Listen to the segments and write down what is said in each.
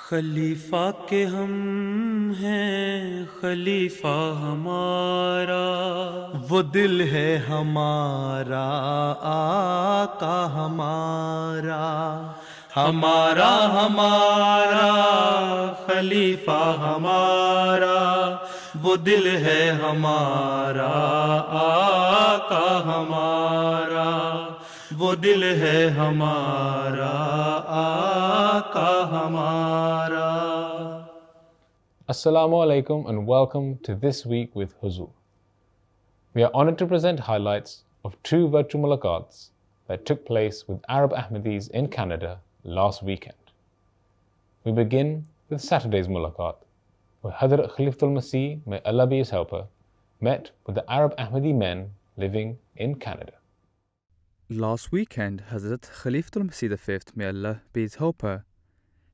خلیفہ کے ہم ہیں خلیفہ ہمارا، وہ دل ہے ہمارا آقا ہمارا، ہمارا ہمارا خلیفہ ہمارا، وہ دل ہے ہمارا آقا ہمارا، وہ دل ہے ہمارا آقا ہمارا۔ Assalamu alaikum and welcome to This Week with Huzur. We are honored to present highlights of two virtual mulaqats that took place with Arab Ahmadis in Canada last weekend. We begin with Saturday's mulaqat, where Hazrat Khalifatul Masih, may Allah be his helper, met with the Arab Ahmadi men living in Canada. Last weekend, Hazrat Khalifatul Masih V, may Allah be his helper,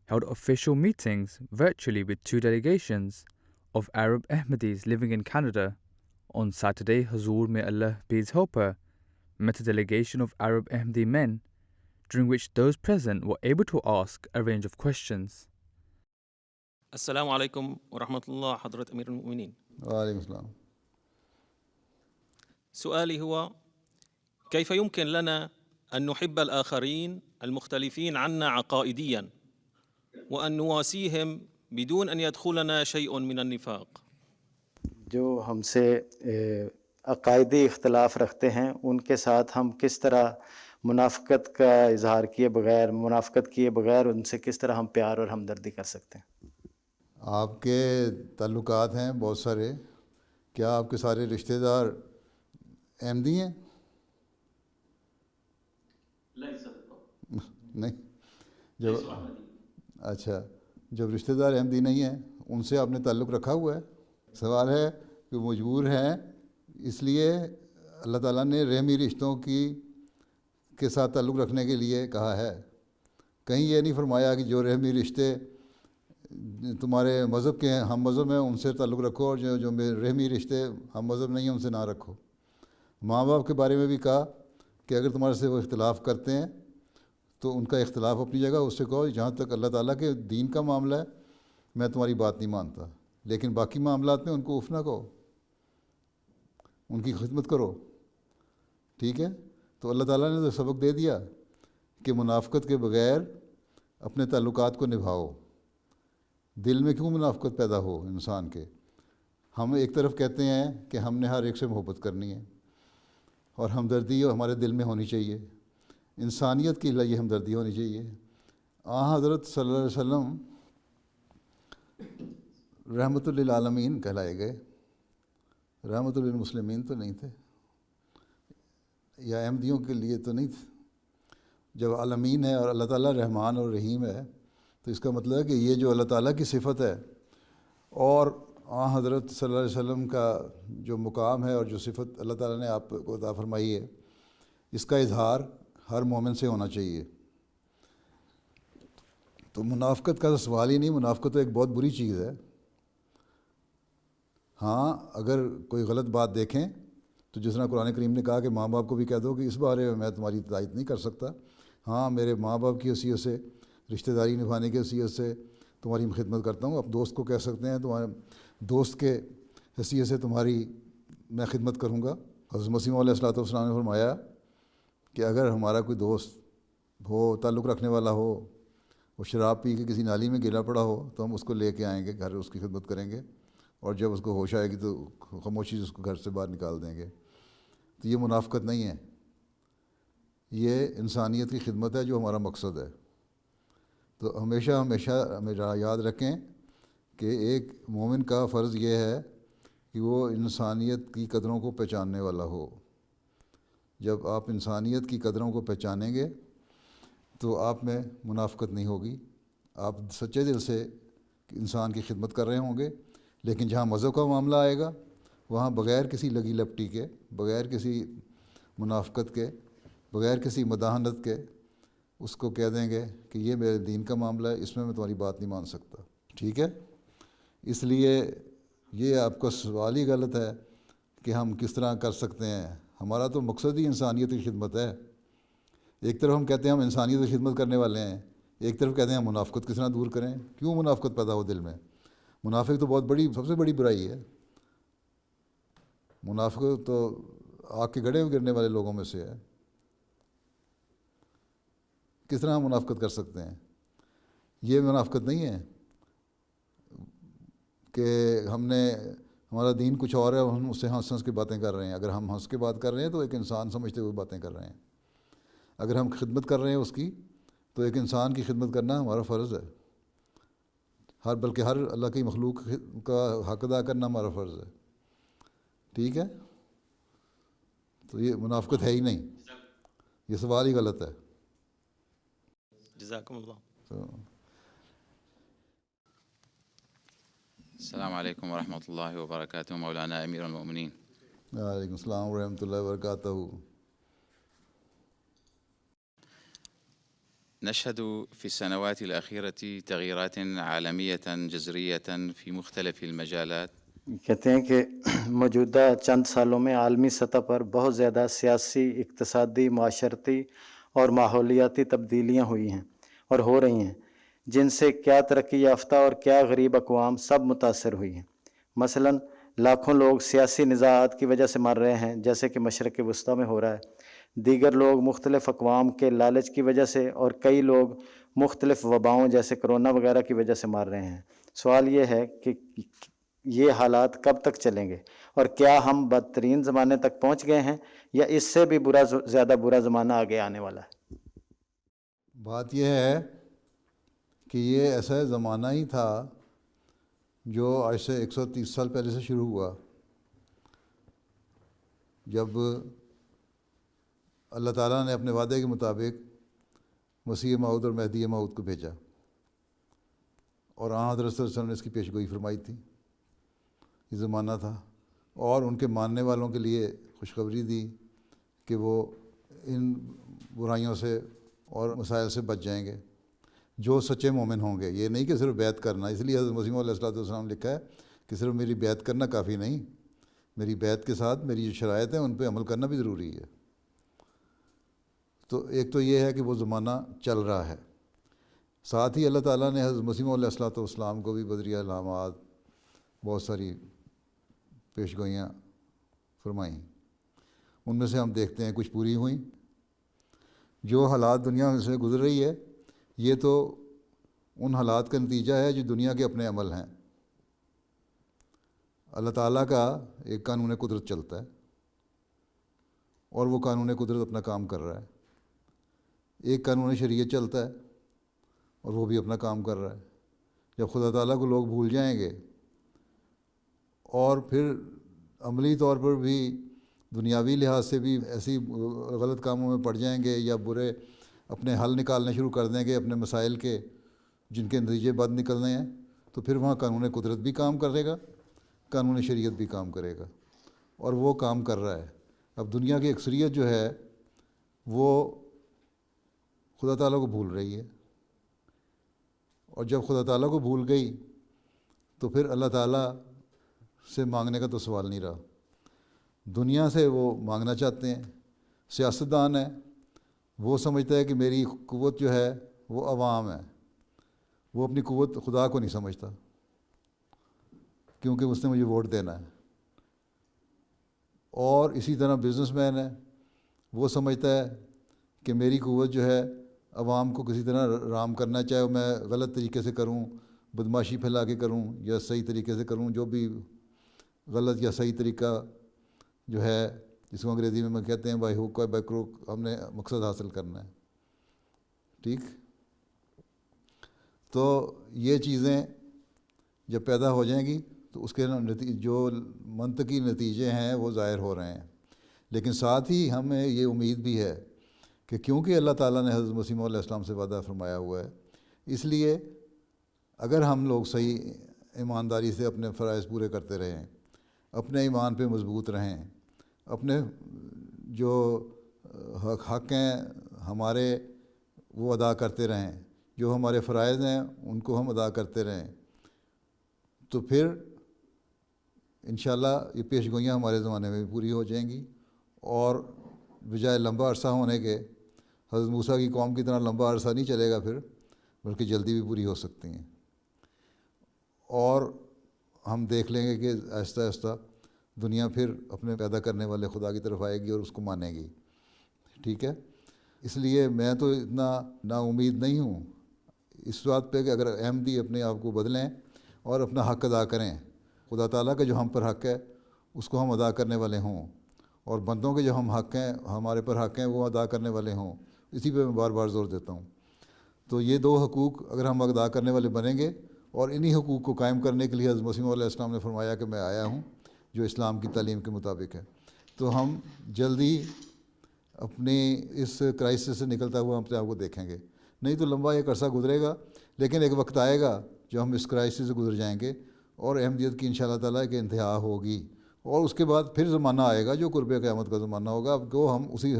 held official meetings virtually with two delegations of Arab Ahmadis living in Canada. On Saturday, Huzur, may Allah be his helper, met a delegation of Arab Ahmadi men, during which those present were able to ask a range of questions. السلام عليكم ورحمة الله حضرة أمير المؤمنين. وعليكم السلام. سؤالي هو: كيف يمكن لنا أن نحب الآخرين المختلفين عنا عقائدياً وأن نواسيهم بدون أن يدخلنا شيء من النفاق؟ جو ہم سے عقائدی اختلاف رکھتے ہیں ان کے ساتھ ہم کس طرح منافقت کا اظہار کیے بغیر، منافقت کیے بغیر ان سے کس طرح ہم پیار اور ہمدردی کر سکتے ہیں؟ آپ کے تعلقات ہیں بہت سارے، کیا آپ کے سارے رشتہ دار احمدی ہیں؟ نہیں، جو اچھا، جب رشتہ دار احمدی نہیں ہیں ان سے آپ نے تعلق رکھا ہوا ہے؟ سوال ہے کہ مجبور ہیں، اس لیے اللہ تعالیٰ نے رحمی رشتوں کے ساتھ تعلق رکھنے کے لیے کہا ہے۔ کہیں یہ نہیں فرمایا کہ جو رحمی رشتے تمہارے مذہب کے ہیں، ہم مذہب ہیں، ان سے تعلق رکھو، اور جو رحمی رشتے ہم مذہب نہیں ہیں ان سے نہ رکھو۔ ماں باپ کے بارے میں بھی کہا کہ اگر تمہارے سے وہ اختلاف کرتے ہیں تو ان کا اختلاف اپنی جگہ، اس سے کہو جہاں تک اللہ تعالیٰ کے دین کا معاملہ ہے میں تمہاری بات نہیں مانتا، لیکن باقی معاملات میں ان کو اف نہ کہو، ان کی خدمت کرو، ٹھیک ہے؟ تو اللہ تعالیٰ نے تو سبق دے دیا کہ منافقت کے بغیر اپنے تعلقات کو نبھاؤ۔ دل میں کیوں منافقت پیدا ہو انسان کے؟ ہم ایک طرف کہتے ہیں کہ ہم نے ہر ایک سے محبت کرنی ہے اور ہمدردی ہمارے دل میں ہونی چاہیے، انسانیت کے لیے ہمدردی ہونی چاہیے۔ حضرت صلی اللہ علیہ وسلم رحمت للعالمین کہلائے گئے، رحمت للمسلمین تو نہیں تھے، یا احمدیوں کے لیے تو نہیں تھے۔ جب عالمین ہے اور اللہ تعالیٰ رحمان اور رحیم ہے تو اس کا مطلب ہے کہ یہ جو اللہ تعالیٰ کی صفت ہے اور حضرت صلی اللہ علیہ وسلم کا جو مقام ہے اور جو صفت اللہ تعالیٰ نے آپ کو عطا فرمائی ہے، اس کا اظہار ہر مومن سے ہونا چاہیے۔ تو منافقت کا تو سوال ہی نہیں، منافقت تو ایک بہت بری چیز ہے۔ ہاں، اگر کوئی غلط بات دیکھیں تو جس طرح قرآن کریم نے کہا کہ ماں باپ کو بھی کہہ دو کہ اس بارے میں تمہاری تائید نہیں کر سکتا، ہاں میرے ماں باپ کی حیثیت سے، رشتہ داری نبھانے کی حیثیت سے تمہاری خدمت کرتا ہوں۔ اب دوست کو کہہ سکتے ہیں تمہارے دوست کے حیثیت سے تمہاری میں خدمت کروں گا۔ حضرت مسیح علیہ الصلوۃ والسلام نے فرمایا کہ اگر ہمارا کوئی دوست ہو، تعلق رکھنے والا ہو، وہ شراب پی کے کسی نالی میں گرا پڑا ہو تو ہم اس کو لے کے آئیں گے گھر، اس کی خدمت کریں گے، اور جب اس کو ہوش آئے گی تو خاموشی سے اس کو گھر سے باہر نکال دیں گے۔ تو یہ منافقت نہیں ہے، یہ انسانیت کی خدمت ہے جو ہمارا مقصد ہے۔ تو ہمیشہ ہمیشہ یاد رکھیں کہ ایک مومن کا فرض یہ ہے کہ وہ انسانیت کی قدروں کو پہچاننے والا ہو۔ جب آپ انسانیت کی قدروں کو پہچانیں گے تو آپ میں منافقت نہیں ہوگی، آپ سچے دل سے انسان کی خدمت کر رہے ہوں گے۔ لیکن جہاں مذہب کا معاملہ آئے گا وہاں بغیر کسی لگی لپٹی کے، بغیر کسی منافقت کے، بغیر کسی مداحنت کے اس کو کہہ دیں گے کہ یہ میرے دین کا معاملہ ہے، اس میں تمہاری بات نہیں مان سکتا، ٹھیک ہے؟ اس لیے یہ آپ کا سوال ہی غلط ہے کہ ہم کس طرح کر سکتے ہیں۔ ہمارا تو مقصد ہی انسانیت کی خدمت ہے۔ ایک طرف ہم کہتے ہیں ہم انسانیت کی خدمت کرنے والے ہیں، ایک طرف کہتے ہیں منافقت کس طرح دور کریں، کیوں منافقت پیدا ہو دل میں؟ منافق تو بہت بڑی، سب سے بڑی برائی ہے۔ منافق تو آگ کے گڑھے میں گرنے والے لوگوں میں سے ہے۔ کس طرح ہم منافقت کر سکتے ہیں؟ یہ منافقت نہیں ہے کہ ہمارا دین کچھ اور ہے اور ہم اس سے ہنس کے باتیں کر رہے ہیں۔ اگر ہم ہنس کے بات کر رہے ہیں تو ایک انسان سمجھتے ہوئے باتیں کر رہے ہیں۔ اگر ہم خدمت کر رہے ہیں اس کی، تو ایک انسان کی خدمت کرنا ہمارا فرض ہے، بلکہ ہر اللہ کی مخلوق کا حق ادا کرنا ہمارا فرض ہے۔ ٹھیک ہے؟ تو یہ منافقت ہے ہی نہیں، یہ سوال ہی غلط ہے۔ جزاکم اللہ۔ السلام علیکم ورحمۃ اللہ وبرکاتہ، مولانا امیر المؤمنین۔ وعلیکم السلام ورحمۃ اللہ وبرکاتہ۔ نشهد في السنوات الأخيرة تغييرات عالمية جذرية في مختلف المجالات۔ کہتے ہیں کہ موجودہ چند سالوں میں عالمی سطح پر بہت زیادہ سیاسی، اقتصادی، معاشرتی اور ماحولیاتی تبدیلیاں ہوئی ہیں اور ہو رہی ہیں، جن سے کیا ترقی یافتہ اور کیا غریب اقوام سب متاثر ہوئی ہیں۔ مثلاً لاکھوں لوگ سیاسی نزاعات کی وجہ سے مر رہے ہیں، جیسے کہ مشرق وسطیٰ میں ہو رہا ہے۔ دیگر لوگ مختلف اقوام کے لالچ کی وجہ سے، اور کئی لوگ مختلف وباؤں جیسے کرونا وغیرہ کی وجہ سے مر رہے ہیں۔ سوال یہ ہے کہ یہ حالات کب تک چلیں گے، اور کیا ہم بدترین زمانے تک پہنچ گئے ہیں، یا اس سے بھی زیادہ برا زمانہ آگے آنے والا ہے؟ بات یہ ہے کہ یہ ایسا زمانہ ہی تھا جو آج سے 130 سال پہلے سے شروع ہوا، جب اللہ تعالیٰ نے اپنے وعدے کے مطابق مسیح موعود اور مہدی موعود کو بھیجا، اور حضرت صلی اللہ علیہ وسلم نے اس کی پیشگوئی فرمائی تھی۔ یہ زمانہ تھا، اور ان کے ماننے والوں کے لیے خوشخبری دی کہ وہ ان برائیوں سے اور مسائل سے بچ جائیں گے جو سچے مومن ہوں گے۔ یہ نہیں کہ صرف بیعت کرنا، اس لیے حضرت مسیح علیہ السلام لکھا ہے کہ صرف میری بیعت کرنا کافی نہیں، میری بیعت کے ساتھ میری جو شرائط ہیں ان پہ عمل کرنا بھی ضروری ہے۔ تو ایک تو یہ ہے کہ وہ زمانہ چل رہا ہے، ساتھ ہی اللہ تعالیٰ نے حضرت مسیح علیہ السلام کو بھی بذریعہ علامات بہت ساری پیشگوئیاں فرمائیں۔ ان میں سے ہم دیکھتے ہیں کچھ پوری ہوئیں۔ جو حالات دنیا میں سے گزر رہی ہے، یہ تو ان حالات کا نتیجہ ہے جو دنیا کے اپنے عمل ہیں۔ اللہ تعالیٰ کا ایک قانون قدرت چلتا ہے، اور وہ قانون قدرت اپنا کام کر رہا ہے۔ ایک قانون شریعت چلتا ہے، اور وہ بھی اپنا کام کر رہا ہے۔ جب خدا تعالیٰ کو لوگ بھول جائیں گے اور پھر عملی طور پر بھی دنیاوی لحاظ سے بھی ایسی غلط کاموں میں پڑ جائیں گے، یا برے اپنے حل نکالنے شروع کر دیں گے اپنے مسائل کے، جن کے نتیجے بد نکلنے ہیں، تو پھر وہاں قانون قدرت بھی کام کرے گا، قانون شریعت بھی کام کرے گا، اور وہ کام کر رہا ہے۔ اب دنیا کی اکثریت جو ہے وہ خدا تعالیٰ کو بھول رہی ہے، اور جب خدا تعالیٰ کو بھول گئی تو پھر اللہ تعالیٰ سے مانگنے کا تو سوال نہیں رہا۔ دنیا سے وہ مانگنا چاہتے ہیں۔ سیاستدان ہے، وہ سمجھتا ہے کہ میری قوت جو ہے وہ عوام ہے، وہ اپنی قوت خدا کو نہیں سمجھتا، کیونکہ اس نے مجھے ووٹ دینا ہے۔ اور اسی طرح بزنس مین ہے، وہ سمجھتا ہے کہ میری قوت جو ہے عوام کو کسی طرح رام کرنا، چاہے میں غلط طریقے سے کروں، بدماشی پھیلا کے کروں، یا صحیح طریقے سے کروں، جو بھی غلط یا صحیح طریقہ جو ہے، جس کو انگریزی میں کہتے ہیں بائی ہوک بائی کروک، ہم نے مقصد حاصل کرنا ہے۔ ٹھیک؟ تو یہ چیزیں جب پیدا ہو جائیں گی تو اس کے جو منطقی نتیجے ہیں وہ ظاہر ہو رہے ہیں۔ لیکن ساتھ ہی ہمیں یہ امید بھی ہے کہ کیونکہ اللہ تعالیٰ نے حضرت مسیح علیہ السلام سے وعدہ فرمایا ہوا ہے، اس لیے اگر ہم لوگ صحیح ایمانداری سے اپنے فرائض پورے کرتے رہیں، اپنے ایمان پہ مضبوط رہیں، اپنے جو حق ہیں ہمارے وہ ادا کرتے رہیں، جو ہمارے فرائض ہیں ان کو ہم ادا کرتے رہیں، تو پھر انشاءاللہ یہ پیشگوئیاں ہمارے زمانے میں بھی پوری ہو جائیں گی، اور بجائے لمبا عرصہ ہونے کے حضرت موسیٰ کی قوم کی طرح لمبا عرصہ نہیں چلے گا، پھر بلکہ جلدی بھی پوری ہو سکتی ہیں، اور ہم دیکھ لیں گے کہ آہستہ آہستہ دنیا پھر اپنے پیدا کرنے والے خدا کی طرف آئے گی اور اس کو مانے گی. ٹھیک ہے، اس لیے میں تو اتنا نا امید نہیں ہوں اس بات پہ کہ اگر احمدی اپنے آپ کو بدلیں اور اپنا حق ادا کریں، خدا تعالیٰ کا جو ہم پر حق ہے اس کو ہم ادا کرنے والے ہوں، اور بندوں کے جو ہم حق ہیں ہمارے پر حق ہیں وہ ادا کرنے والے ہوں. اسی پہ میں بار بار زور دیتا ہوں. تو یہ دو حقوق اگر ہم ادا کرنے والے بنیں گے، اور انہی حقوق کو قائم کرنے کے لیے حضرت مسیح علیہ السلام نے فرمایا کہ میں آیا ہوں جو اسلام کی تعلیم کے مطابق ہے، تو ہم جلدی اپنی اس کرائسس سے نکلتا ہوا ہم اپنے آپ کو دیکھیں گے. نہیں تو لمبا ایک عرصہ گزرے گا، لیکن ایک وقت آئے گا جو ہم اس کرائسس سے گزر جائیں گے اور احمدیت کی انشاءاللہ تعالیٰ کہ انتہا ہوگی، اور اس کے بعد پھر زمانہ آئے گا جو قرب قیامت کا زمانہ ہوگا. اب وہ ہم اسی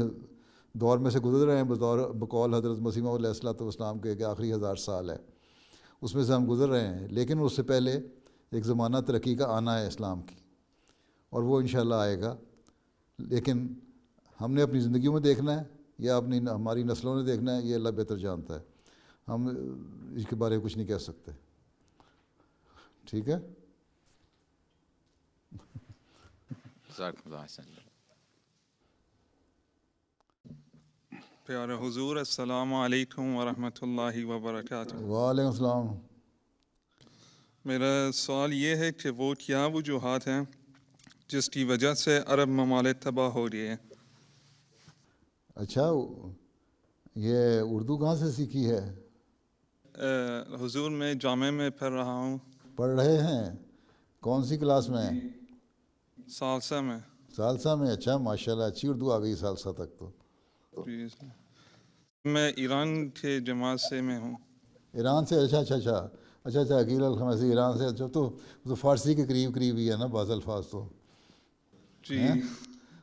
دور میں سے گزر رہے ہیں بقول حضرت مسیح علیہ السلام کے کہ آخری 1000 سال ہے، اس میں سے ہم گزر رہے ہیں. لیکن اس سے پہلے ایک زمانہ ترقی کا آنا ہے اسلام کی، اور وہ انشاءاللہ آئے گا. لیکن ہم نے اپنی زندگیوں میں دیکھنا ہے یا ہماری نسلوں نے دیکھنا ہے، یہ اللہ بہتر جانتا ہے. ہم اس کے بارے میں کچھ نہیں کہہ سکتے. ٹھیک ہے. پیارے حضور، السلام علیکم ورحمۃ اللہ وبرکاتہ. وعلیکم السلام. میرا سوال یہ ہے کہ وہ کیا وجوہات ہیں جس کی وجہ سے عرب ممالک تباہ ہو رہی ہیں؟ اچھا، یہ اردو کہاں سے سیکھی ہے؟ حضور میں جامعہ میں پڑھ رہا ہوں. پڑھ رہے ہیں؟ کون سی کلاس میں؟ ثالثہ میں. ثالثہ میں؟ اچھا، ماشاءاللہ، اچھی اردو آ گئی ثالثہ تک تو. جی، میں ایران کے جماعت سے میں ہوں. ایران سے؟ اچھا، عقیل الخمیسی ایران سے. اچھا، تو فارسی کے قریب ہی ہے نا بعض الفاظ تو. جی.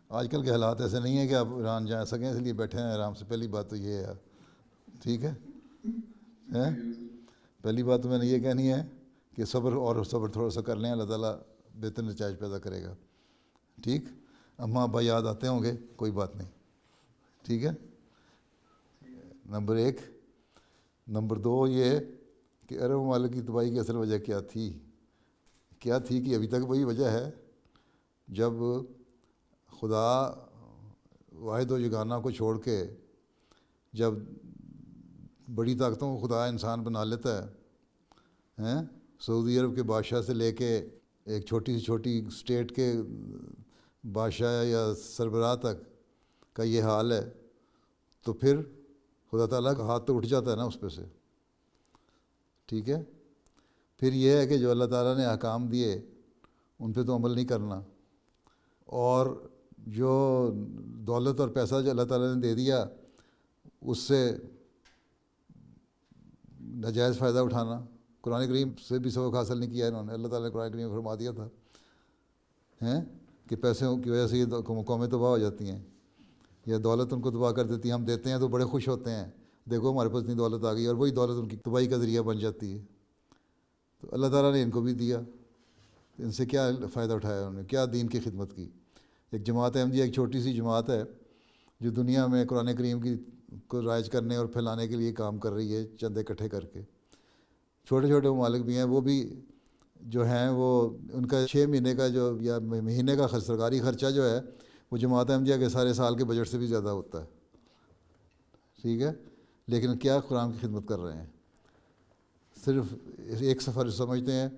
آج کل کے حالات ایسے نہیں ہیں کہ آپ ایران جا سکیں، اس لیے بیٹھے ہیں آرام سے. پہلی بات تو یہ ہے. ٹھیک ہے، پہلی بات تو میں نے یہ کہنی ہے کہ صبر تھوڑا سا کر لیں، اللہ تعالیٰ بہتر نتائج پیدا کرے گا. ٹھیک، اماں ابا یاد آتے ہوں گے، کوئی بات نہیں. ٹھیک ہے، نمبر 1. نمبر 2 یہ کہ عرب ممالک کی تباہی کی اصل وجہ کیا تھی کہ ابھی تک وہی وجہ ہے. جب خدا واحد و یگانہ کو چھوڑ کے جب بڑی طاقتوں کو خدا انسان بنا لیتا ہے، سعودی عرب کے بادشاہ سے لے کے ایک چھوٹی سے چھوٹی اسٹیٹ کے بادشاہ یا سربراہ تک کا یہ حال ہے، تو پھر خدا تعالیٰ کا ہاتھ تو اٹھ جاتا ہے نا اس پہ سے. ٹھیک ہے، پھر یہ ہے کہ جو اللہ تعالیٰ نے احکام دیے ان پہ تو عمل نہیں کرنا، اور جو دولت اور پیسہ جو اللہ تعالیٰ نے دے دیا اس سے ناجائز فائدہ اٹھانا. قرآن کریم سے بھی سبق حاصل نہیں کیا انہوں نے. اللہ تعالیٰ نے قرآن کریم میں فرما دیا تھا کہ پیسوں کی وجہ سے یہ قومیں تباہ ہو جاتی ہیں، یا دولت ان کو تباہ کر دیتی ہے. ہم دیتے ہیں تو بڑے خوش ہوتے ہیں، دیکھو ہمارے پاس اتنی دولت آ گئی، اور وہی دولت ان کی تباہی کا ذریعہ بن جاتی ہے. تو اللہ تعالیٰ نے ان کو بھی دیا، ان سے کیا فائدہ اٹھایا انہوں نے، کیا دین کی خدمت کی. ایک جماعت احمدیہ ایک چھوٹی سی جماعت ہے جو دنیا میں قرآن کریم کو رائج کرنے اور پھیلانے کے لیے کام کر رہی ہے، چندے اکٹھے کر کے. چھوٹے چھوٹے ممالک بھی ہیں، وہ بھی جو ہیں وہ ان کا 6 مہینے کا جو یا مہینے کا سرکاری خرچہ جو ہے وہ جماعت احمدیہ کے سارے سال کے بجٹ سے بھی زیادہ ہوتا ہے. ٹھیک ہے، لیکن کیا قرآن کی خدمت کر رہے ہیں. صرف ایک سفر سمجھتے ہیں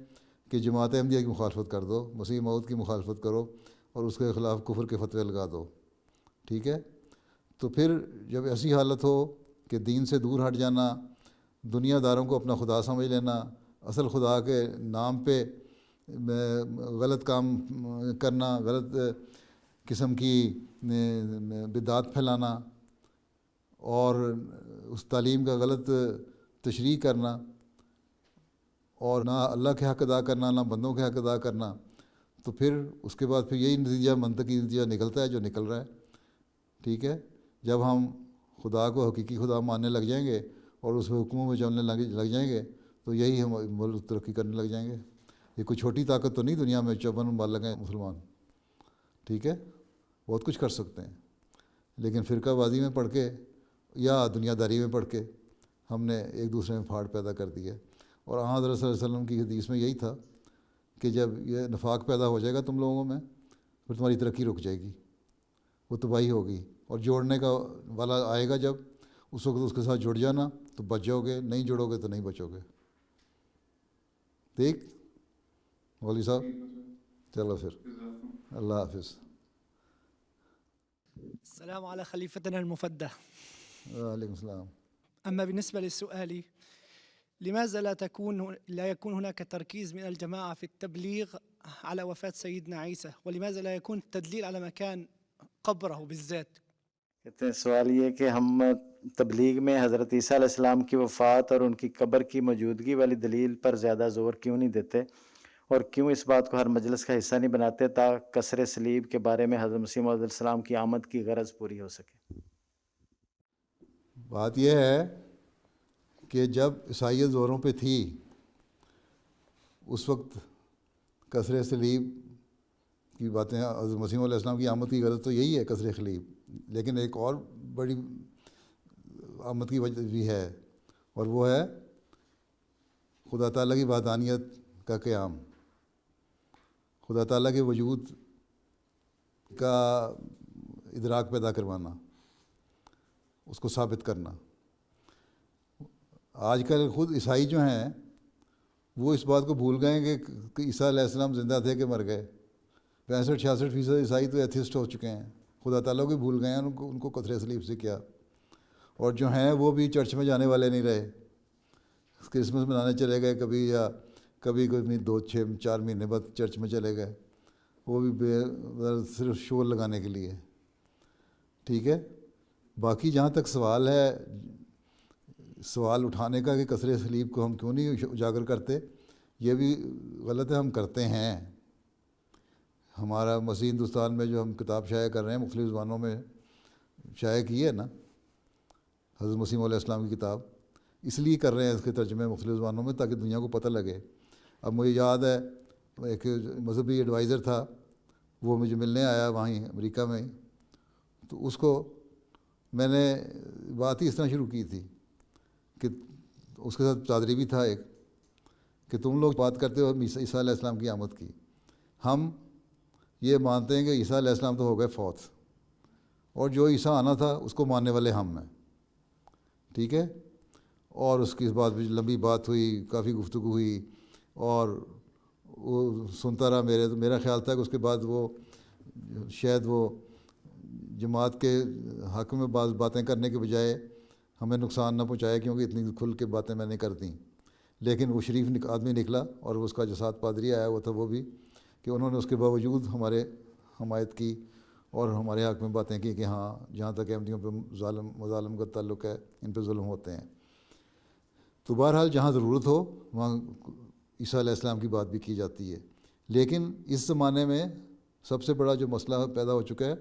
کہ جماعت احمدیہ کی مخالفت کر دو، مسیح موعود کی مخالفت کرو اور اس کے خلاف کفر کے فتوے لگا دو. ٹھیک ہے، تو پھر جب ایسی حالت ہو کہ دین سے دور ہٹ جانا، دنیا داروں کو اپنا خدا سمجھ لینا، اصل خدا کے نام پہ غلط کام کرنا، غلط قسم کی بدعات پھیلانا اور اس تعلیم کا غلط تشریح کرنا، اور نہ اللہ کے حق ادا کرنا نہ بندوں کے حق ادا کرنا، تو پھر اس کے بعد پھر یہی نتیجہ منطقی نتیجہ نکلتا ہے جو نکل رہا ہے. ٹھیک ہے، جب ہم خدا کو حقیقی خدا ماننے لگ جائیں گے اور اس حکموں میں چلنے لگ جائیں گے تو یہی ہم ملک ترقی کرنے لگ جائیں گے. یہ کوئی چھوٹی طاقت تو نہیں دنیا میں 54 ممالک ہیں مسلمان. ٹھیک ہے، بہت کچھ کر سکتے ہیں، لیکن فرقہ بازی میں پڑھ کے یا دنیا داری میں پڑھ کے ہم نے ایک دوسرے میں پھاڑ پیدا کر دی ہے. اور حضرت صلی اللہ علیہ وسلم کی حدیث میں یہی تھا کہ جب یہ نفاق پیدا ہو جائے گا تم لوگوں میں, پھر تمہاری ترقی رک جائے گی, وہ تباہی ہوگی. اور جوڑنے کا والا آئے گا جب, اس وقت اس کے ساتھ جڑ جانا تو بچ جاؤ گے, نہیں جڑو گے تو نہیں بچو گے. ٹھیک مولوی صاحب, چلو پھر اللہ حافظ. السلام على خليفتنا المفدى. وعليكم السلام. أما بالنسبة لسؤالي, لماذا لا يكون هناك تركيز من الجماعة في التبليغ على وفاة سيدنا عيسى, ولماذا لا يكون التدليل على مكان قبره بالذات؟ کہتے ہیں سوال یہ کہ ہم تبلیغ میں حضرت عیسیٰ علیہ السلام کی وفات اور ان کی قبر کی موجودگی والی دلیل پر زیادہ زور کیوں نہیں دیتے, اور کیوں اس بات کو ہر مجلس کا حصہ نہیں بناتے تاکہ کسر صلیب کے بارے میں حضرت مسیح موعود علیہ السلام کی آمد کی غرض پوری ہو سکے؟ بات یہ ہے کہ جب عیسائیت زوروں پہ تھی اس وقت کسر صلیب کی باتیں, حضرت مسیح علیہ السلام کی آمد کی غرض تو یہی ہے کسر صلیب, لیکن ایک اور بڑی آمد کی وجہ بھی ہے, اور وہ ہے خدا تعالیٰ کی وحدانیت کا قیام, خدا تعالیٰ کے وجود کا ادراک پیدا کروانا, اس کو ثابت کرنا. آج کل خود عیسائی جو ہیں وہ اس بات کو بھول گئے کہ عیسیٰ علیہ السلام زندہ تھے کہ مر گئے. 65-66% عیسائی تو ایتھسٹ ہو چکے ہیں, خدا تعالیٰ کو بھول گئے ہیں, ان کو کسر صلیب سے کیا. اور جو ہیں وہ بھی چرچ میں جانے والے نہیں رہے, کرسمس منانے چلے گئے کبھی, یا کبھی کوئی 2-4 مہینے بعد چرچ میں چلے گئے, وہ بھی صرف شور لگانے کے لیے. ٹھیک ہے. باقی جہاں تک سوال ہے, سوال اٹھانے کا کہ کسر صلیب کو ہم کیوں نہیں اجاگر کرتے, یہ بھی غلط ہے, ہم کرتے ہیں. ہمارا مسیح ہندوستان میں جو ہم کتاب شائع کر رہے ہیں, مختلف زبانوں میں شائع کی ہے نا حضرت مسیح علیہ السلام کی کتاب, اس لیے کر رہے ہیں اس کے ترجمے مختلف زبانوں میں تاکہ دنیا کو پتہ لگے. اب مجھے یاد ہے ایک مذہبی ایڈوائزر تھا, وہ مجھے ملنے آیا وہیں امریکہ میں, تو اس کو میں نے بات ہی اس طرح شروع کی تھی کہ اس کے ساتھ پادری بھی تھا ایک, کہ تم لوگ بات کرتے ہو عیسیٰ علیہ السلام کی آمد کی, ہم یہ مانتے ہیں کہ عیسیٰ علیہ السلام تو ہو گئے فوت, اور جو عیسیٰ آنا تھا اس کو ماننے والے ہم ہیں. ٹھیک ہے. اور اس کی اس بات پہ لمبی بات ہوئی, کافی گفتگو ہوئی, اور وہ سنتا رہا. میرا خیال تھا کہ اس کے بعد وہ شاید وہ جماعت کے حق میں بعض باتیں کرنے کے بجائے ہمیں نقصان نہ پہنچائے, کیونکہ اتنی کھل کے باتیں میں نے کر دیں. لیکن وہ شریف آدمی نکلا, اور اس کا جو ساتھ پادری آیا ہوا تھا وہ بھی, کہ انہوں نے اس کے باوجود ہمارے حمایت کی اور ہمارے حق میں باتیں کی کہ ہاں جہاں تک احمدیوں پہ مظالم کا تعلق ہے, ان پہ ظلم ہوتے ہیں. تو بہرحال جہاں ضرورت ہو وہاں عیسیٰ علیہ السلام کی بات بھی کی جاتی ہے. لیکن اس زمانے میں سب سے بڑا جو مسئلہ پیدا ہو چکا ہے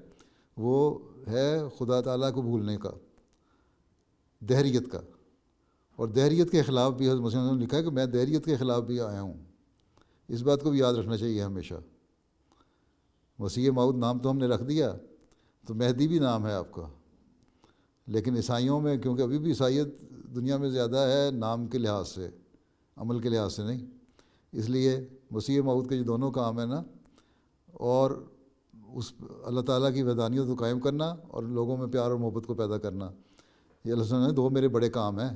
وہ ہے خدا تعالیٰ کو بھولنے کا, دہریت کا. اور دہریت کے خلاف بھی حضرت مسیح نے لکھا ہے کہ میں دہریت کے خلاف بھی آیا ہوں. اس بات کو بھی یاد رکھنا چاہیے ہمیشہ. مسیح موعود نام تو ہم نے رکھ دیا, تو مہدی بھی نام ہے آپ کا, لیکن عیسائیوں میں کیونکہ ابھی بھی عیسائیت دنیا میں زیادہ ہے نام کے لحاظ سے, عمل کے لحاظ سے نہیں, اس لیے مسیح موعود کے جو دونوں کام ہیں نا, اور اس اللہ تعالیٰ کی وحدانیت کو قائم کرنا اور لوگوں میں پیار اور محبت کو پیدا کرنا, یہ اللہ تعالیٰ نے 2 میرے بڑے کام ہیں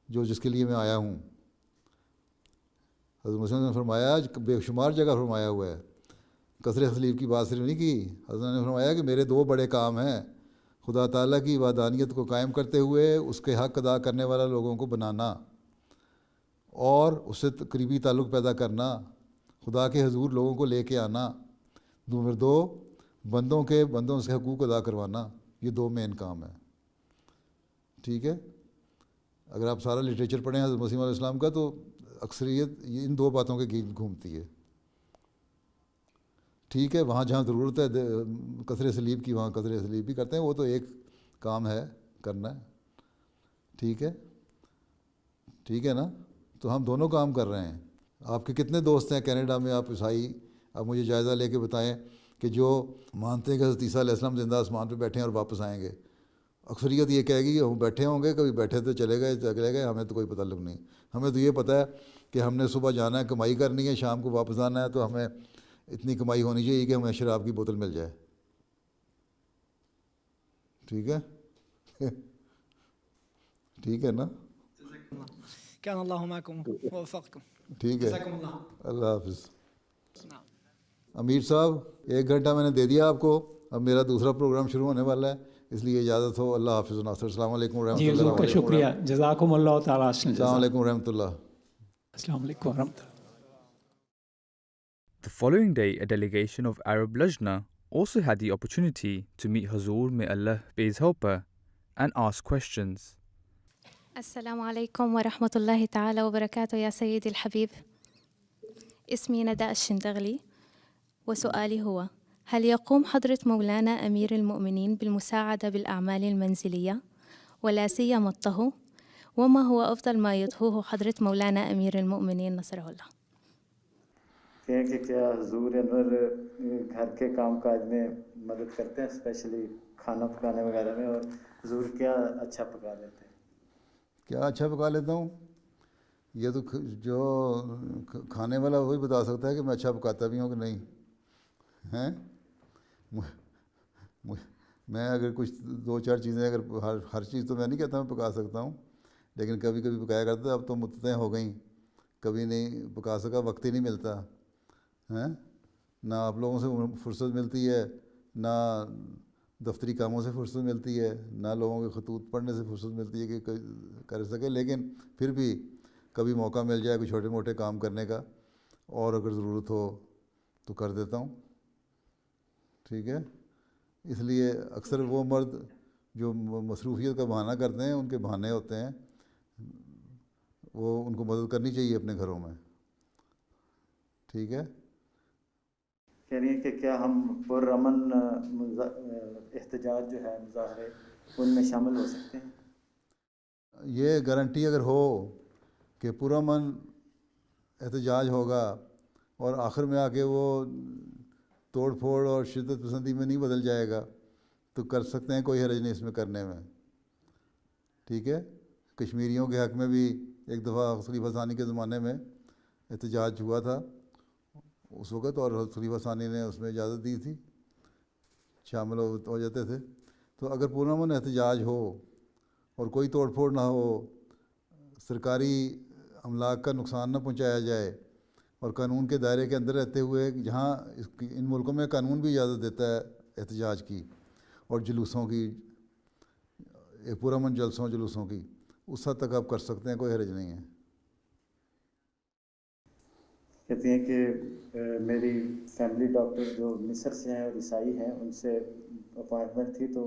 جس کے لیے میں آیا ہوں. حضرت مسیح نے فرمایا, بے شمار جگہ فرمایا ہوا ہے, کسر صلیب کی بات صرف نہیں کی. حضرت نے فرمایا کہ میرے 2 بڑے کام ہیں, خدا تعالیٰ کی وحدانیت کو قائم کرتے ہوئے اس کے حق ادا کرنے والا لوگوں کو بنانا, اور اس سے قریبی تعلق پیدا کرنا, خدا کے حضور لوگوں کو لے کے آنا. نمبر 2 بندوں سے حقوق ادا کروانا. یہ 2 مین کام ہیں. ٹھیک ہے. اگر آپ سارا لٹریچر پڑھیں حضرت مسیح علیہ السلام کا تو اکثریت ان 2 باتوں کے گرد گھومتی ہے. ٹھیک ہے. وہاں جہاں ضرورت ہے کسر صلیب کی وہاں کسر صلیب بھی کرتے ہیں, وہ تو ایک کام ہے کرنا ہے. ٹھیک ہے. ٹھیک ہے نا. تو ہم دونوں کام کر رہے ہیں. آپ کے کتنے دوست ہیں کینیڈا میں, آپ عیسائی, آپ مجھے جائزہ لے کے بتائیں کہ جو مانتے ہیں کہ حضرت عیسیٰ علیہ السلام زندہ آسمان پہ بیٹھے ہیں اور واپس آئیں گے. اکثریت یہ کہے گی ہم بیٹھے ہوں گے، کبھی بیٹھے تو چلے گئے، ہمیں تو کوئی تعلق نہیں. ہمیں تو یہ پتہ ہے کہ ہم نے صبح جانا ہے، کمائی کرنی ہے، شام کو واپس آنا ہے، تو ہمیں اتنی کمائی ہونی چاہیے کہ ہمیں شراب کی بوتل مل جائے. ٹھیک ہے ٹھیک ہے نا؟ كان الله معكم ووفقكم. ٹھیک ہے، جزاكم الله. اللہ حافظ. نعم. امیر صاحب 1 گھنٹہ میں نے دے دیا آپ کو، اب میرا دوسرا پروگرام شروع ہونے والا ہے، اس لیے اجازت ہو. اللہ حافظ ناصر. السلام علیکم ورحمۃ جی اللہ. حضور کا شکریہ، جزاکم اللہ تعالیٰ. السلام علیکم ورحمۃ اللہ. السلام علیکم ورحمۃ اللہ. The following day, a delegation of Arab Lajna also had the opportunity to meet Hazur, may Allah be his helper, and ask questions. السلام عليكم ورحمة الله تعالى وبركاته يا سيدي الحبيب. اسمي نداء الشندغلي، وسؤالي هو: هل يقوم حضرة مولانا أمير المؤمنين بالمساعدة بالأعمال المنزلية ولا سيما الطهو؟ وما هو أفضل ما يطهوه حضرة مولانا أمير المؤمنين نصره الله؟ کہ کیا حضور انور گھر کے کام کاج میں مدد کرتے ہیں، اسپیشلی کھانا پکانے وغیرہ میں، اور حضور کیا اچھا پکا لیتے ہیں؟ کیا اچھا پکا لیتا ہوں؟ یہ تو جو کھانے والا وہی بتا سکتا ہے کہ میں اچھا پکاتا بھی ہوں کہ نہیں ہیں. میں اگر کچھ 2-4 چیزیں، اگر ہر چیز تو میں نہیں کہتا میں پکا سکتا ہوں، لیکن کبھی کبھی پکایا کرتا. اب تو مدتیں ہو گئیں، کبھی نہیں پکا سکا، وقت ہی نہیں ملتا ہیں. نہ آپ لوگوں سے فرصت ملتی ہے، نہ دفتری کاموں سے فرصت ملتی ہے، نہ لوگوں کے خطوط پڑھنے سے فرصت ملتی ہے کہ کر سکے. لیکن پھر بھی کبھی موقع مل جائے کوئی چھوٹے موٹے کام کرنے کا، اور اگر ضرورت ہو تو کر دیتا ہوں. ٹھیک ہے. اس لیے اکثر وہ مرد جو مصروفیت کا بہانہ کرتے ہیں، ان کے بہانے ہوتے ہیں، وہ ان کو مدد کرنی چاہیے اپنے گھروں میں. ٹھیک ہے. کہہ رہی ہیں کہ کیا ہم پرامن احتجاج جو ہے، مظاہرے، ان میں شامل ہو سکتے ہیں؟ یہ گارنٹی اگر ہو کہ پرامن احتجاج ہوگا اور آخر میں آ کے وہ توڑ پھوڑ اور شدت پسندی میں نہیں بدل جائے گا، تو کر سکتے ہیں، کوئی حرج نہیں اس میں کرنے میں. ٹھیک ہے. کشمیریوں کے حق میں بھی ایک دفعہ خلیفہ ثانی کے زمانے میں احتجاج ہوا تھا اس وقت، اور خلیفہ ثانی نے اس میں اجازت دی تھی، شامل ہو جاتے تھے. تو اگر پرامن احتجاج ہو اور کوئی توڑ پھوڑ نہ ہو، سرکاری املاک کا نقصان نہ پہنچایا جائے، اور قانون کے دائرے کے اندر رہتے ہوئے، جہاں ان ملکوں میں قانون بھی اجازت دیتا ہے احتجاج کی اور جلوسوں کی، پرامن جلوسوں کی، اس حد تک آپ کر سکتے ہیں، کوئی حرج نہیں ہے. کہتی ہیں کہ میری فیملی ڈاکٹر جو مصر سے ہیں اور عیسائی ہیں، ان سے اپوائنٹمنٹ تھی، تو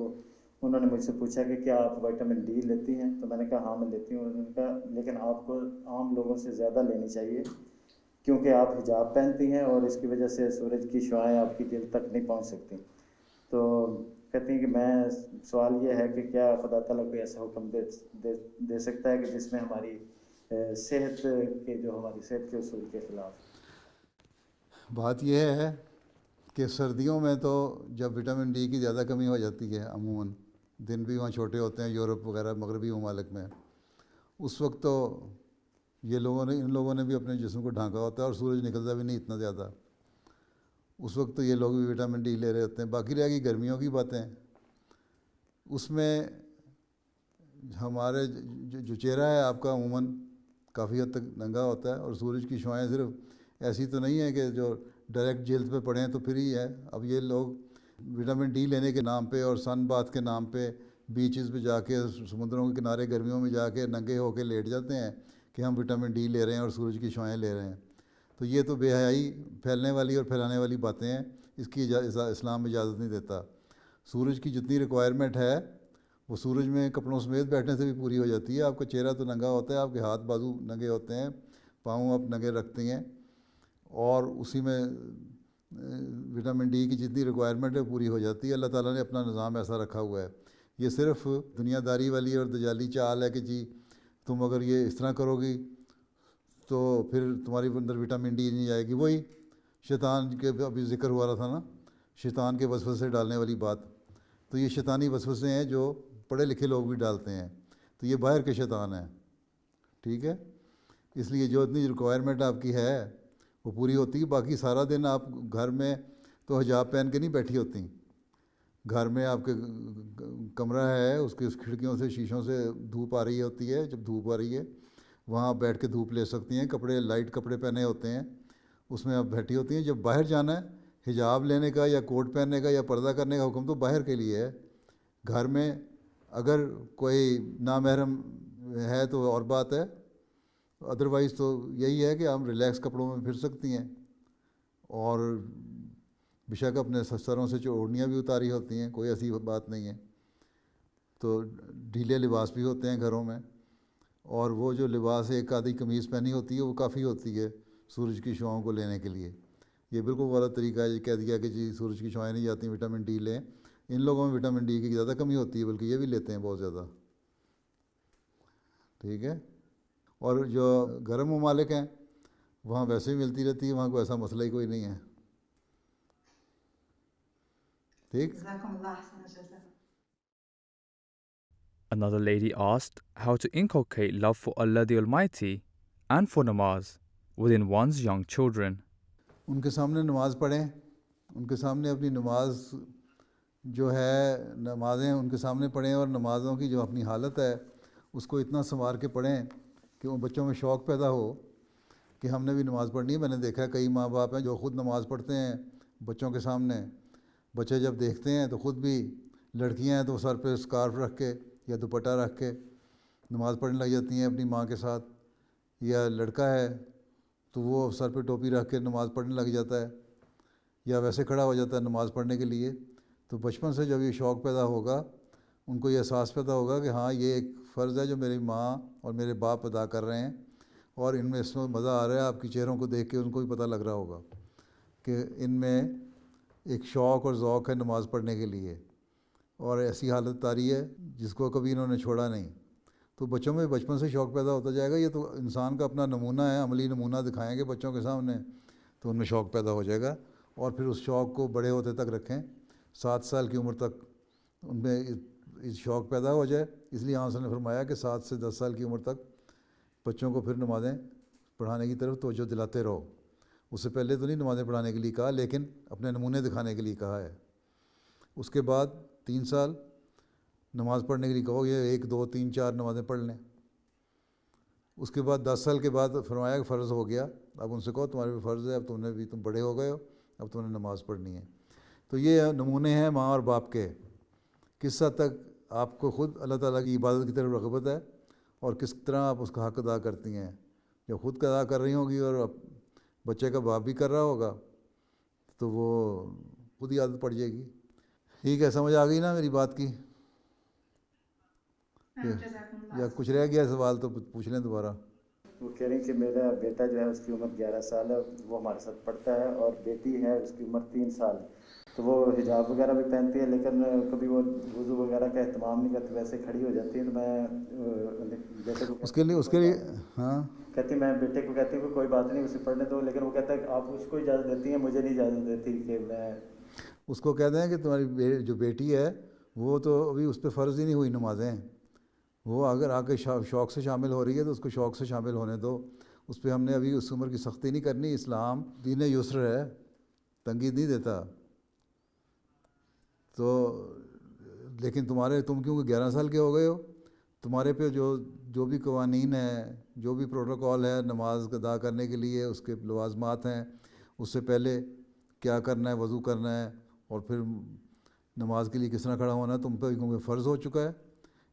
انہوں نے مجھ سے پوچھا کہ کیا آپ وٹامن ڈی لیتی ہیں؟ تو میں نے کہا ہاں میں لیتی ہوں. انہوں نے کہا لیکن آپ کو عام لوگوں سے زیادہ لینی چاہیے، کیونکہ آپ حجاب پہنتی ہیں اور اس کی وجہ سے سورج کی شعاعیں آپ کی دل تک نہیں پہنچ سکتی. تو کہتی ہیں کہ میں سوال یہ ہے کہ کیا خدا تعالیٰ کوئی ایسا حکم دے سکتا ہے کہ جس میں ہماری صحت کے اصول کے خلاف؟ بات یہ ہے کہ سردیوں میں تو جب وٹامن ڈی کی زیادہ کمی ہو جاتی ہے، عموماً دن بھی وہاں چھوٹے ہوتے ہیں یورپ وغیرہ مغربی ممالک میں، اس وقت تو ان لوگوں نے بھی اپنے جسم کو ڈھانکا ہوتا ہے اور سورج نکلتا بھی نہیں اتنا زیادہ. اس وقت تو یہ لوگ بھی وٹامن ڈی لے رہے ہوتے ہیں. باقی رہ گئی گرمیوں کی باتیں. اس میں ہمارے جو چہرہ ہے آپ کا عموماً کافی حد تک ننگا ہوتا ہے، اور سورج کی شعاعیں صرف ایسی تو نہیں ہے کہ جو ڈائریکٹ جلد پہ پڑیں تو پھر ہی ہے. اب یہ لوگ وٹامن ڈی لینے کے نام پہ اور سن باتھ کے نام پہ بیچز پہ جا کے، سمندروں کے کنارے گرمیوں میں جا کے ننگے ہو کے لیٹ جاتے ہیں کہ ہم وٹامن ڈی لے رہے ہیں اور سورج کی شعاعیں لے رہے ہیں. تو یہ تو بے حیائی پھیلنے والی اور پھیلانے والی باتیں ہیں. اس کی اسلام اجازت نہیں دیتا. سورج کی جتنی ریکوائرمنٹ ہے وہ سورج میں کپڑوں سمیت بیٹھنے سے بھی پوری ہو جاتی ہے. آپ کا چہرہ تو ننگا ہوتا ہے، آپ کے ہاتھ بازو ننگے ہوتے ہیں، پاؤں آپ ننگے رکھتی ہیں، اور اسی میں وٹامن ڈی کی جتنی ریکوائرمنٹ ہے پوری ہو جاتی ہے. اللہ تعالیٰ نے اپنا نظام ایسا رکھا ہوا ہے. یہ صرف دنیا داری والی اور دجالی چال ہے کہ جی تم اگر یہ اس طرح کرو گی تو پھر تمہاری اندر وٹامن ڈی نہیں آئے گی. وہی شیطان کے ابھی ذکر ہوا رہا تھا نا، شیطان کے وسوسے ڈالنے والی بات. تو یہ شیطانی وسوسے ہیں جو پڑھے لکھے لوگ بھی ڈالتے ہیں، تو یہ باہر کے شیطان ہیں، ٹھیک ہے. اس لیے جو اتنی ریکوائرمنٹ آپ کی ہے وہ پوری ہوتی ہے. باقی سارا دن آپ گھر میں تو حجاب پہن کے نہیں بیٹھی ہوتی. گھر میں آپ کے کمرہ ہے، اس کے کھڑکیوں سے شیشوں سے دھوپ آ رہی ہوتی ہے. جب دھوپ آ رہی ہے وہاں آپ بیٹھ کے دھوپ لے سکتی ہیں. کپڑے لائٹ کپڑے پہنے ہوتے ہیں، اس میں آپ بیٹھی ہوتی ہیں. جب باہر جانا ہے حجاب لینے کا یا کوٹ پہننے کا یا پردہ کرنے کا حکم تو باہر کے لیے ہے. گھر میں اگر کوئی نامحرم ہے تو اور بات ہے، ادروائز تو یہی ہے کہ ہم ریلیکس کپڑوں میں پھر سکتی ہیں. اور بے شک اپنے سروں سے اوڑھنیاں بھی اتاری ہوتی ہیں، کوئی ایسی بات نہیں ہے. تو ڈھیلے لباس بھی ہوتے ہیں گھروں میں. اور وہ جو لباس ایک آدھی قمیض پہنی ہوتی ہے وہ کافی ہوتی ہے سورج کی شعاؤں کو لینے کے لیے. یہ بالکل غلط طریقہ ہے. یہ کہہ دیا کہ جی سورج کی شعائیں نہیں جاتی، وٹامن ڈی لیں. ان لوگوں میں وٹامن ڈی کی زیادہ کمی ہوتی ہے، بلکہ یہ بھی لیتے ہیں بہت زیادہ، ٹھیک ہے. اور جو گرم ممالک ہیں وہاں ویسے ہی ملتی رہتی ہے، وہاں کوئی ایسا مسئلہ ہی کوئی نہیں ہے، ٹھیک. Another lady asked how to inculcate love for Allah the Almighty and for namaz within one's young children. ان کے سامنے نماز پڑھیں، ان کے سامنے اپنی نماز جو ہے نمازیں ان کے سامنے پڑھیں، اور نمازوں کی جو اپنی حالت ہے اس کو اتنا سنوار کے پڑھیں کہ ان بچوں میں شوق پیدا ہو کہ ہم نے بھی نماز پڑھنی ہے. میں نے دیکھا ہے کئی ماں باپ ہیں جو خود نماز پڑھتے ہیں بچوں کے سامنے. بچے جب دیکھتے ہیں تو خود بھی، لڑکیاں ہیں تو سر پہ اسکارف رکھ کے یا دوپٹہ رکھ کے نماز پڑھنے لگ جاتی ہیں اپنی ماں کے ساتھ. یا لڑکا ہے تو وہ سر پہ ٹوپی رکھ کے نماز پڑھنے لگ جاتا ہے، یا ویسے کھڑا ہو جاتا ہے نماز پڑھنے کے لیے. تو بچپن سے جب یہ شوق پیدا ہوگا، ان کو یہ احساس پیدا ہوگا کہ ہاں یہ ایک فرض ہے جو میری ماں اور میرے باپ ادا کر رہے ہیں، اور ان میں اس میں مزہ آ رہا ہے. آپ کی چہروں کو دیکھ کے ان کو بھی پتہ لگ رہا ہوگا کہ ان میں ایک شوق اور ذوق ہے نماز پڑھنے کے لیے، اور ایسی حالت طاری ہے جس کو کبھی انہوں نے چھوڑا نہیں. تو بچوں میں بچپن سے شوق پیدا ہوتا جائے گا. یہ تو انسان کا اپنا نمونہ ہے، عملی نمونہ دکھائیں گے بچوں کے سامنے تو ان میں شوق پیدا ہو جائے گا. اور پھر اس شوق کو بڑے ہوتے تک رکھیں، 7 سال کی عمر تک ان میں شوق پیدا ہو جائے. اس لیے آپ نے فرمایا کہ 7 سے 10 سال کی عمر تک بچوں کو پھر نمازیں پڑھانے کی طرف توجہ دلاتے رہو. اس سے پہلے تو نہیں نمازیں پڑھانے کے لیے کہا، لیکن اپنے نمونے دکھانے کے لیے کہا ہے. اس کے بعد 3 سال نماز پڑھنے کے لیے کہو، یہ 1 2 3 4 نمازیں پڑھ لیں. اس کے بعد 10 سال کے بعد فرمایا کہ فرض ہو گیا، اب ان سے کہو تمہارے بھی فرض ہے، اب تم بڑے ہو گئے ہو، اب تم نے نماز پڑھنی ہے. تو یہ نمونے ہیں ماں اور باپ کے، کس حد تک آپ کو خود اللہ تعالیٰ کی عبادت کی طرف رغبت ہے اور کس طرح آپ اس کا حق ادا کرتی ہیں. جب خود ادا کر رہی ہوں گی اور بچے کا باپ بھی کر رہا ہوگا تو وہ خود ہی عادت پڑ جائے گی. ٹھیک ہے، سمجھ آ گئی نا میری بات کی؟ یا کچھ رہ گیا سوال تو پوچھ لیں دوبارہ. وہ کہہ رہی ہیں کہ میرا بیٹا جو ہے اس کی عمر 11 سال ہے، وہ ہمارے ساتھ پڑھتا ہے، اور بیٹی ہے اس کی عمر 3 سال. تو وہ حجاب وغیرہ بھی پہنتی ہے، لیکن کبھی وہ وضو وغیرہ کا اہتمام نہیں کرتی، ویسے کھڑی ہو جاتی ہے. تو میں بیٹے کو اس کے لیے ہاں کہتی، میں بیٹے کو کہتی ہوں کہ کوئی بات نہیں اسے پڑھنے دو، لیکن وہ کہتا ہے کہ آپ اس کو اجازت دیتی ہیں، مجھے نہیں اجازت دیتی. کہ میں اس کو کہتے ہیں کہ تمہاری جو بیٹی ہے وہ تو ابھی اس پہ فرض ہی نہیں ہوئی نمازیں. وہ اگر آ کے شوق سے شامل ہو رہی ہے تو اس کو شوق سے شامل ہونے دو. اس پہ ہم نے ابھی اس عمر کی سختی نہیں کرنی. اسلام دین یسر ہے، تنگی نہیں دیتا. تو لیکن تم کیونکہ 11 سال کے ہو گئے ہو، تمہارے پہ جو بھی قوانین ہیں، جو بھی پروٹوکول ہے نماز ادا کرنے کے لیے، اس کے لوازمات ہیں، اس سے پہلے کیا کرنا ہے، وضو کرنا ہے، اور پھر نماز کے لیے کس طرح کھڑا ہونا ہے، تم پہ کیونکہ فرض ہو چکا ہے.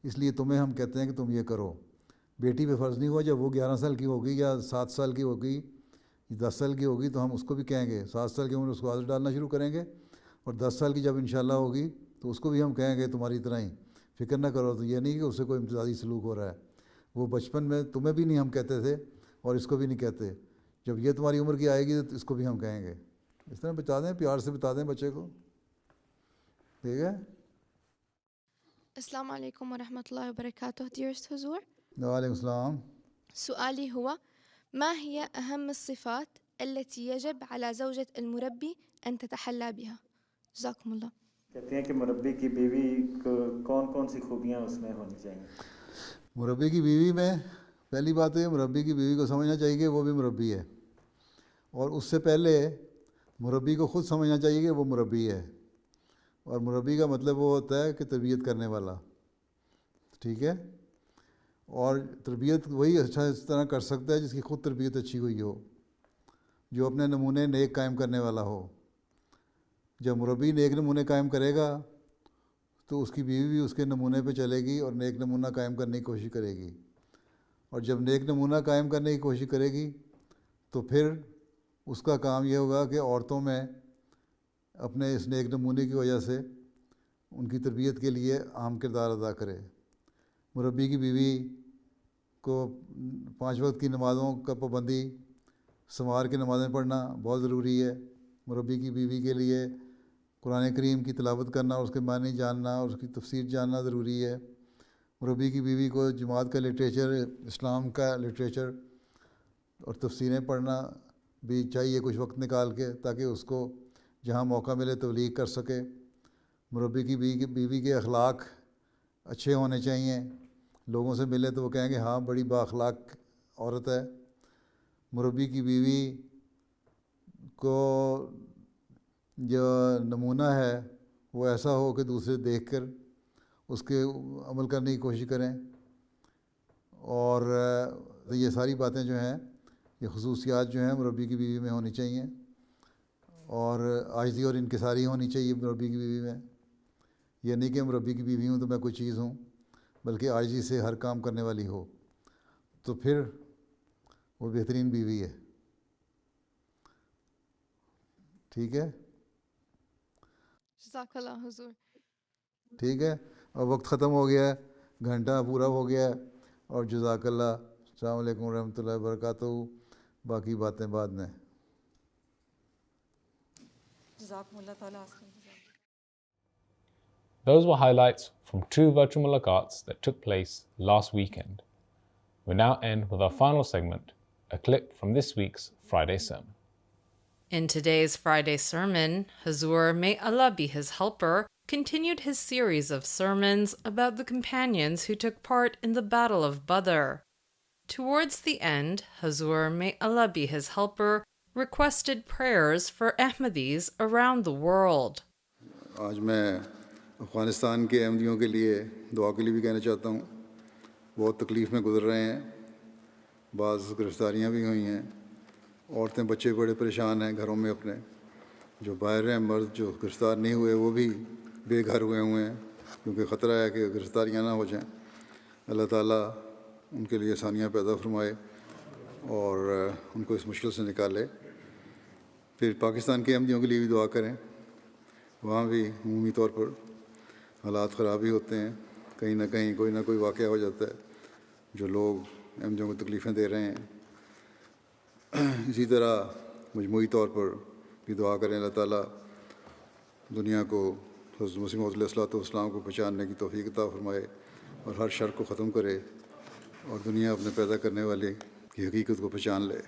اس لیے تمہیں ہم کہتے ہیں کہ تم یہ کرو. بیٹی پہ فرض نہیں ہوا. جب وہ 11 سال کی ہوگی یا 7 سال کی ہوگی، 10 سال کی ہوگی، تو ہم اس کو بھی کہیں گے. 7 سال کی عمر اس کو عادت ڈالنا شروع کریں گے، اور 10 سال کی جب انشاءاللہ ہوگی تو اس کو بھی ہم کہیں گے تمہاری طرح ہی فکر نہ کرو. تو یہ نہیں کہ اس سے کوئی امتیازی سلوک ہو رہا ہے. وہ بچپن میں تمہیں بھی نہیں ہم کہتے تھے اور اس کو بھی نہیں کہتے. جب یہ تمہاری عمر کی آئے گی تو اس کو بھی ہم کہیں گے. اس طرح بتا دیں، پیار سے بتا دیں بچے کو، ٹھیک ہے. السلام علیکم ورحمة الله وبركاته. Dearest Huzur, وعلیکم السلام. سؤالي هو: ما هي أهم الصفات التي يجب على زوجة المربي أن تتحلى بها؟ جزاكم الله. کہتے ہیں کہ مربی کی بیوی کو کون کون سی خوبیاں اس میں ہونی چاہیے؟ مربی کی بیوی میں پہلی بات ہے مربی کی بیوی کو سمجھنا چاہیے کہ وہ بھی مربی ہے، اور اس سے پہلے مربی کو خود سمجھنا چاہیے کہ وہ مربی ہے، اور مربی کا مطلب وہ ہوتا ہے کہ تربیت کرنے والا، ٹھیک ہے، اور تربیت وہی اچھا اس طرح کر سکتا ہے جس کی خود تربیت اچھی ہوئی ہو، جو اپنے نمونے نیک قائم کرنے والا ہو۔ جب مربی نیک نمونے قائم کرے گا تو اس کی بیوی بھی اس کے نمونے پہ چلے گی اور نیک نمونہ قائم کرنے کی کوشش کرے گی، اور جب نیک نمونہ قائم کرنے کی کوشش کرے گی تو پھر اس کا کام یہ ہوگا کہ عورتوں میں اپنے اس نیک نمونے کی وجہ سے ان کی تربیت کے لیے اہم کردار ادا کرے۔ مربی کی بیوی کو 5 وقت کی نمازوں کا پابندی، سنوار کے نمازیں پڑھنا بہت ضروری ہے۔ مربی کی بیوی کے لیے قرآن کریم کی تلاوت کرنا اور اس کے معنی جاننا اور اس کی تفسیر جاننا ضروری ہے۔ مربی کی بیوی کو جماعت کا لٹریچر، اسلام کا لٹریچر اور تفسیریں پڑھنا بھی چاہیے کچھ وقت نکال کے، تاکہ اس کو جہاں موقع ملے تبلیغ کر سکے۔ مربی کی بیوی کے اخلاق اچھے ہونے چاہیے، لوگوں سے ملے تو وہ کہیں گے ہاں بڑی با اخلاق عورت ہے۔ مربی کی بیوی کو جو نمونہ ہے وہ ایسا ہو کہ دوسرے دیکھ کر اس کے عمل کرنے کی کوشش کریں، اور یہ ساری باتیں جو ہیں، یہ خصوصیات جو ہیں مربی کی بیوی میں ہونی چاہیے، اور عاجزی اور انکساری ہونی چاہیے مربی کی بیوی میں۔ یہ نہیں کہ مربی کی بیوی ہوں تو میں کوئی چیز ہوں، بلکہ عاجزی سے ہر کام کرنے والی ہو، تو پھر وہ بہترین بیوی ہے، ٹھیک ہے، جزاک اللہ حضور۔ ٹھیک ہے، اور وقت ختم ہو گیا ہے، گھنٹہ پورا ہو گیا ہے، اور جزاک اللہ۔ السلام علیکم ورحمۃ اللہ وبرکاتہ۔ باقی باتیں بعد میں۔ جزاکم اللہ تعالیٰ۔ Those were highlights from 2 virtual mulaqats that took place last weekend. We now end with our final segment, a clip from this week's Friday sermon. In today's Friday sermon, Hazur, may Allah be his helper, continued his series of sermons about the companions who took part in the Battle of Badr. Towards the end, Hazur, may Allah be his helper, requested prayers for Ahmadis around the world. آج میں افغانستان کے احمدیوں کے لیے دعا کے لیے بھی کہنا چاہتا ہوں۔ بہت تکلیف میں گزر رہے ہیں، بعض گرفتاریاں بھی ہوئی ہیں، عورتیں بچے بڑے پریشان ہیں گھروں میں اپنے، جو باہر ہیں مرد جو گرفتار نہیں ہوئے وہ بھی بے گھر ہوئے ہیں، کیونکہ خطرہ ہے کہ گرفتاریاں نہ ہو جائیں۔ اللہ تعالیٰ ان کے لیے آسانیاں پیدا فرمائے اور ان کو اس مشکل سے نکالے۔ پھر پاکستان کے احمدیوں کے لیے بھی دعا کریں، وہاں بھی عمومی طور پر حالات خراب ہی ہوتے ہیں، کہیں نہ کہیں کوئی نہ کوئی واقعہ ہو جاتا ہے جو لوگ احمدیوں کو تکلیفیں دے رہے ہیں۔ اسی طرح مجموعی طور پر بھی دعا کریں، اللہ تعالیٰ دنیا کو حضرت مسیح موعود علیہ الصلوۃ والسلام کو پہچاننے کی توفیق عطا فرمائے اور ہر شر کو ختم کرے، اور دنیا اپنے پیدا کرنے والے کی حقیقت کو پہچان لے۔